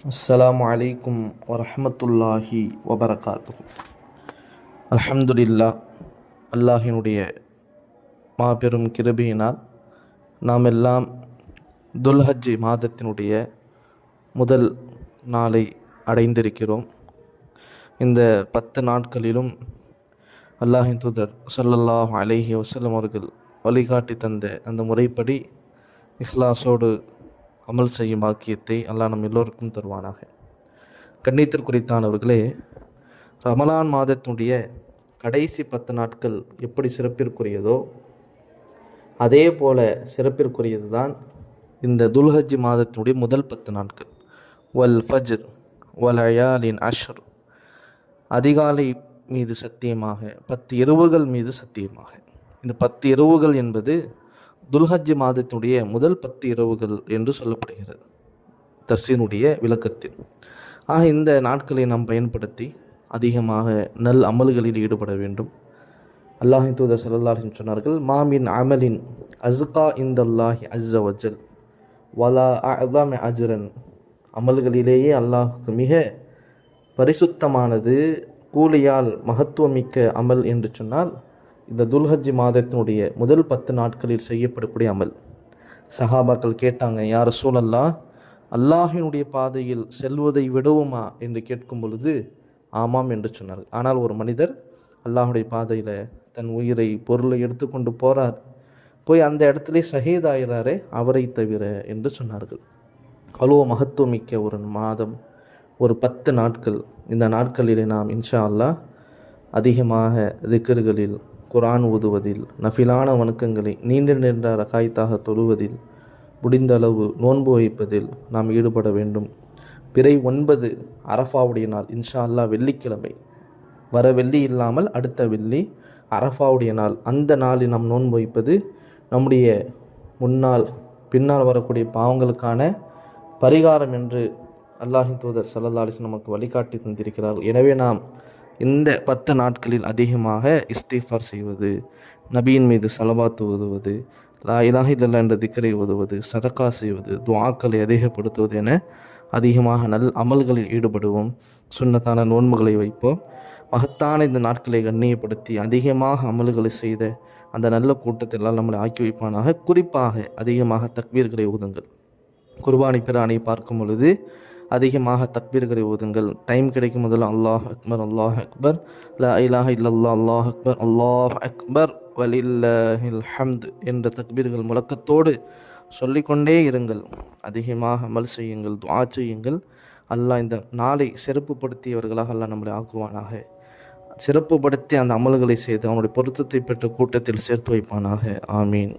அஸ்ஸலாமு அலைக்கும் வரஹ்மத்துல்லாஹி வபரகாத்துஹு. அல்ஹம்துலில்லாஹ். அல்லாஹினுடைய மாபெரும் கிருபையினால் நாம் எல்லாம் துல்ஹஜ் மாதத்தினுடைய முதல் நாளை அடைந்திருக்கிறோம். இந்த 10 நாட்களிலும் அல்லாஹின் தூதர் ஸல்லல்லாஹு அலைஹி வஸல்லம் அவர்கள் வழிகாட்டி தந்த அந்த முறைப்படி இஹ்லாஸோடு அமல் செய்யும் பாக்கியத்தை அல்லாஹ் நம் எல்லோருக்கும் தருவானாக. கண்ணியத்திற்குரித்தானவர்களே, ரமலான் மாதத்தினுடைய கடைசி 10 நாட்கள் எப்படி சிறப்பிற்குரியதோ அதே போல சிறப்பிற்குரியது தான் இந்த துல்ஹஜ் மாதத்தினுடைய முதல் 10 நாட்கள். வல் ஃபஜ்ர் வல் அயாலின் அஷ்ர், அதிகாலை மீது சத்தியமாக, 10 இரவுகள் மீது சத்தியமாக. இந்த 10 இரவுகள் என்பது துல்ஹஜ் மாதத்தினுடைய முதல் 10 இரவுகள் என்று சொல்லப்படுகிறது தஃப்சீருடைய விளக்கத்தில். இந்த நாட்களை நாம் பயன்படுத்தி அதிகமாக நல் அமல்களில் ஈடுபட வேண்டும். அல்லாஹின் தூதர் ஸல்லல்லாஹு அலைஹி வஸல்லம் சொன்னார்கள், மாமின் அமலின் அஸ்கா இந்தல்லாஹி அஸ்ஸ வஜல் வலா அஅதம அஜ்ரன், அமல்களிலேயே அல்லாஹுக்கு மிக பரிசுத்தமானது, கூலியால் மகத்துவமிக்க அமல் என்று சொன்னால் இந்த துல்ஹஜ் மாதத்தினுடைய முதல் 10 நாட்களில் செய்யப்படக்கூடிய அமல். சஹாபாக்கள் கேட்டாங்க, யா ரசூலல்லாஹ், அல்லாஹினுடைய பாதையில் செல்வதை விடவுமா என்று கேட்கும் பொழுது ஆமாம் என்று சொன்னார். ஆனால் ஒரு மனிதர் அல்லாஹுடைய பாதையில் தன் உயிரை பொருளை எடுத்துக்கொண்டு போகிறார், போய் அந்த இடத்துல ஷஹீதாகிறாரே, அவரை தவிர என்று சொன்னார்கள். அவ்வளோ மகத்துவமிக்க ஒரு மாதம், ஒரு 10 நாட்கள். இந்த நாட்களிலே நாம் இன்ஷா அல்லாஹ் அதிகமாக திக்ர்களில், குர்ஆன் ஓதுவதில், நஃபிலான வணக்கங்களை நீண்ட நீண்ட ரகாய்த்தாக தொழுவதில், முடிந்த அளவு நோன்பு வைப்பதில் நாம் ஈடுபட வேண்டும். பிறை 9 அரஃபாவுடைய நாள், இன்ஷா அல்லாஹ் வெள்ளிக்கிழமை, வர வெள்ளி இல்லாமல் அடுத்த வெள்ளி அரஃபாவுடைய நாள். அந்த நாளில் நாம் நோன்பு வைப்பது நம்முடைய முன்னால் பின்னால் வரக்கூடிய பாவங்களுக்கான பரிகாரம் என்று அல்லாஹின் தூதர் ஸல்லல்லாஹு அலைஹி வஸல்லம் நமக்கு வழிகாட்டி தந்திருக்கிறார். எனவே நாம் இந்த 10 நாட்களில் அதிகமாக இஸ்திஃபார் செய்வது, நபியின் மீது ஸலவாத் ஓதுவது, லா இலாஹ இல்லல்லாஹ் என்ற திக்ரை ஓதுவது, சதக்கா செய்வது, துஆக்களை அதிகப்படுத்துவது என அதிகமாக நல் அமல்களில் ஈடுபடுவோம். சுன்னத்தான நோன்புகளை வைப்போம். மகத்தான இந்த நாட்களை கண்ணியப்படுத்தி அதிகமாக அமல்களை செய்த அந்த நல்ல கூட்டத்தெல்லாம் நம்மளை ஆக்கி வைப்பானாக. குறிப்பாக அதிகமாக தக்பீர்களை ஓதுங்கள். குர்பானி பிரானை பார்க்கும் பொழுது அதிகமாக தக்பீர்களை ஓதுங்கள். டைம் கிடைக்கும் முதல்ல அல்லாஹ் அக்பர், அல்லாஹ் அக்பர், லா இலாஹ இல்லல்லாஹ், அல்லாஹ் அக்பர், அல்லாஹ் அக்பர், வலில்லாஹில் ஹம்த் என்ற தக்பீர்கள் முழக்கத்தோடு சொல்லிக்கொண்டே இருங்கள். அதிகமாக அமல் செய்யுங்கள், துஆ செய்யுங்கள். அல்லாஹ் இந்த நாளை சிறப்புப்படுத்தியவர்களாக அல்லாஹ் நம்மளை ஆக்குவானாக. சிறப்புப்படுத்தி அந்த அமல்களை செய்து அவனுடைய பொருத்தத்தை பெற்ற கூட்டத்தில் சேர்த்து வைப்பானாக. ஆமீன்.